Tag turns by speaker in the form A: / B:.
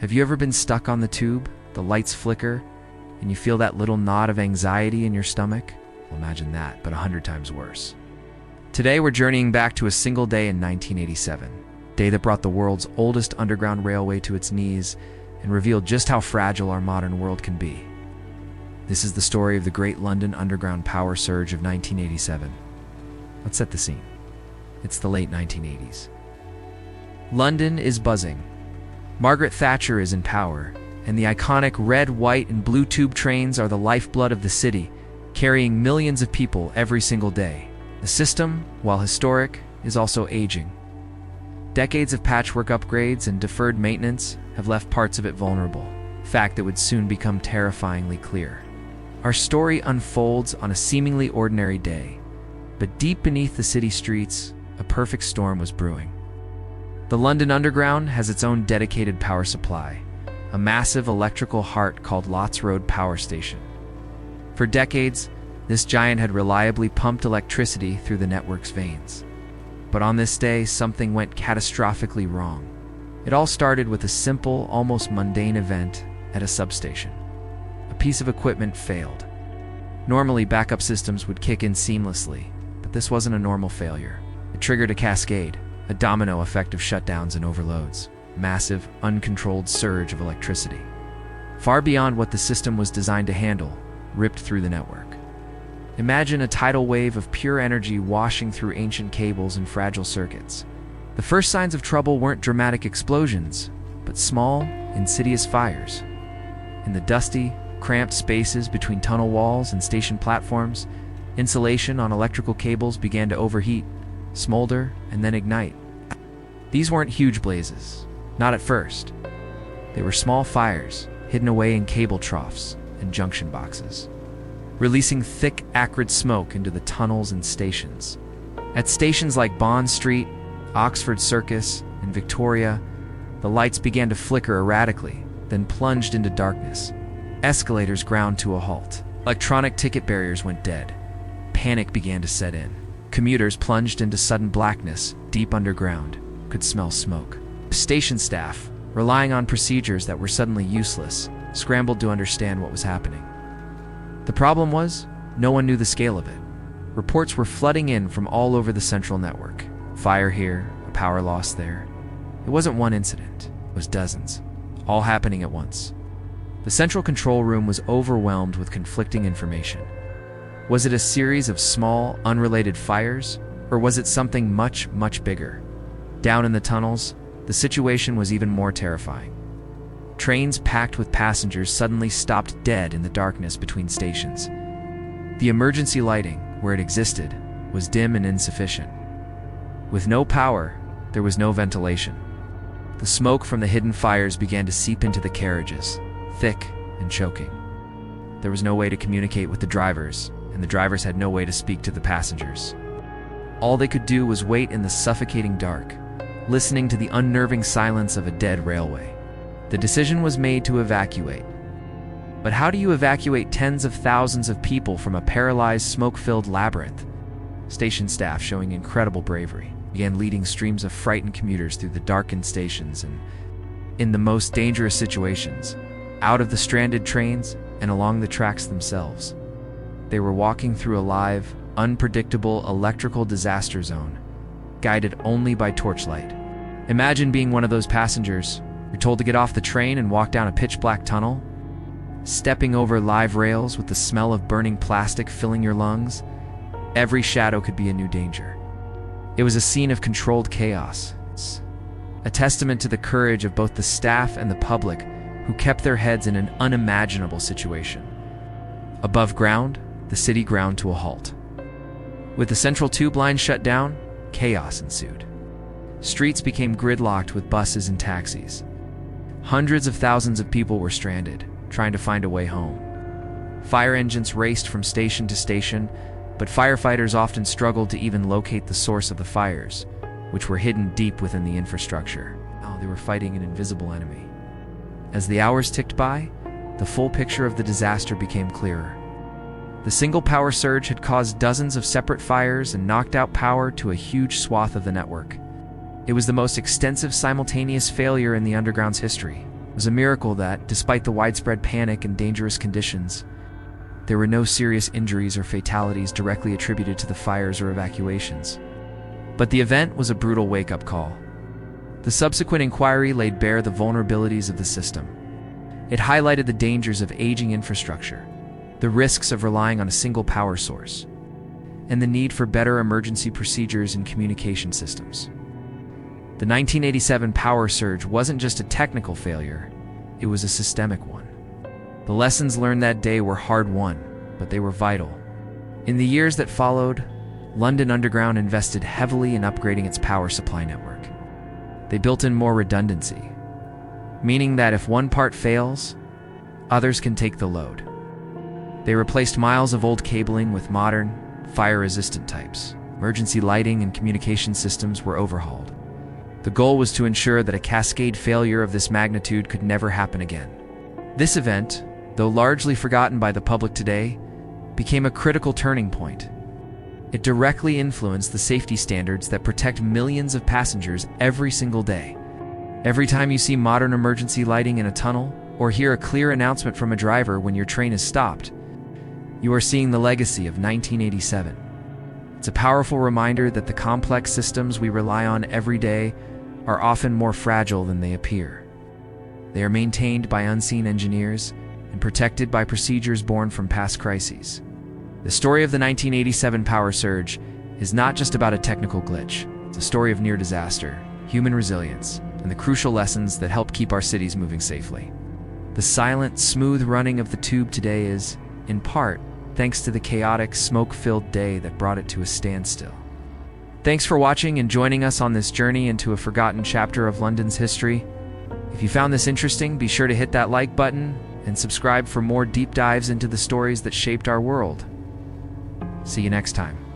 A: Have you ever been stuck on the tube, the lights flicker, and you feel that little knot of anxiety in your stomach? Well, imagine that, but 100 times worse. Today we're journeying back to a single day in 1987, a day that brought the world's oldest underground railway to its knees and revealed just how fragile our modern world can be. This is the story of the Great London Underground Power Surge of 1987. Let's set the scene. It's the late 1980s. London is buzzing. Margaret Thatcher is in power, and the iconic red, white, and blue tube trains are the lifeblood of the city, carrying millions of people every single day. The system, while historic, is also aging. Decades of patchwork upgrades and deferred maintenance have left parts of it vulnerable, a fact that would soon become terrifyingly clear. Our story unfolds on a seemingly ordinary day, but deep beneath the city streets, a perfect storm was brewing. The London Underground has its own dedicated power supply, a massive electrical heart called Lots Road Power Station. For decades, this giant had reliably pumped electricity through the network's veins. But on this day, something went catastrophically wrong. It all started with a simple, almost mundane event at a substation. A piece of equipment failed. Normally, backup systems would kick in seamlessly, but this wasn't a normal failure. It triggered a cascade, a domino effect of shutdowns and overloads, massive, uncontrolled surge of electricity. Far beyond what the system was designed to handle, ripped through the network. Imagine a tidal wave of pure energy washing through ancient cables and fragile circuits. The first signs of trouble weren't dramatic explosions, but small, insidious fires. In the dusty, cramped spaces between tunnel walls and station platforms, insulation on electrical cables began to overheat, smolder, and then ignite. These weren't huge blazes, not at first. They were small fires, hidden away in cable troughs and junction boxes, releasing thick, acrid smoke into the tunnels and stations. At stations like Bond Street, Oxford Circus, and Victoria, the lights began to flicker erratically, then plunged into darkness. Escalators ground to a halt. Electronic ticket barriers went dead. Panic began to set in. Commuters plunged into sudden blackness, deep underground, could smell smoke. Station staff, relying on procedures that were suddenly useless, scrambled to understand what was happening. The problem was, no one knew the scale of it. Reports were flooding in from all over the central network. Fire here, a power loss there. It wasn't one incident, it was dozens, all happening at once. The central control room was overwhelmed with conflicting information. Was it a series of small, unrelated fires, or was it something much, much bigger? Down in the tunnels, the situation was even more terrifying. Trains packed with passengers suddenly stopped dead in the darkness between stations. The emergency lighting, where it existed, was dim and insufficient. With no power, there was no ventilation. The smoke from the hidden fires began to seep into the carriages, thick and choking. There was no way to communicate with the drivers, and the drivers had no way to speak to the passengers. All they could do was wait in the suffocating dark, listening to the unnerving silence of a dead railway. The decision was made to evacuate. But how do you evacuate tens of thousands of people from a paralyzed, smoke-filled labyrinth? Station staff, showing incredible bravery, began leading streams of frightened commuters through the darkened stations and, in the most dangerous situations, out of the stranded trains and along the tracks themselves. They were walking through a live, unpredictable electrical disaster zone, guided only by torchlight. Imagine being one of those passengers. You're told to get off the train and walk down a pitch-black tunnel, stepping over live rails with the smell of burning plastic filling your lungs. Every shadow could be a new danger. It was a scene of controlled chaos, a testament to the courage of both the staff and the public who kept their heads in an unimaginable situation. Above ground, the city ground to a halt. With the central tube line shut down, chaos ensued. Streets became gridlocked with buses and taxis. Hundreds of thousands of people were stranded, trying to find a way home. Fire engines raced from station to station, but firefighters often struggled to even locate the source of the fires, which were hidden deep within the infrastructure. They were fighting an invisible enemy. As the hours ticked by, the full picture of the disaster became clearer. The single power surge had caused dozens of separate fires and knocked out power to a huge swath of the network. It was the most extensive simultaneous failure in the underground's history. was a miracle that, despite the widespread panic and dangerous conditions, there were no serious injuries or fatalities directly attributed to the fires or evacuations. But the event was a brutal wake-up call. The subsequent inquiry laid bare the vulnerabilities of the system. It highlighted the dangers of aging infrastructure, the risks of relying on a single power source, and the need for better emergency procedures and communication systems. The 1987 power surge wasn't just a technical failure, it was a systemic one. The lessons learned that day were hard-won, but they were vital. In the years that followed, London Underground invested heavily in upgrading its power supply network. They built in more redundancy, meaning that if one part fails, others can take the load. They replaced miles of old cabling with modern, fire-resistant types. Emergency lighting and communication systems were overhauled. The goal was to ensure that a cascade failure of this magnitude could never happen again. This event, though largely forgotten by the public today, became a critical turning point. It directly influenced the safety standards that protect millions of passengers every single day. Every time you see modern emergency lighting in a tunnel, or hear a clear announcement from a driver when your train is stopped, you are seeing the legacy of 1987. It's a powerful reminder that the complex systems we rely on every day are often more fragile than they appear. They are maintained by unseen engineers and protected by procedures born from past crises. The story of the 1987 power surge is not just about a technical glitch. It's a story of near disaster, human resilience, and the crucial lessons that help keep our cities moving safely. The silent, smooth running of the tube today is, in part, thanks to the chaotic, smoke-filled day that brought it to a standstill. Thanks for watching and joining us on this journey into a forgotten chapter of London's history. If you found this interesting, be sure to hit that like button and subscribe for more deep dives into the stories that shaped our world. See you next time.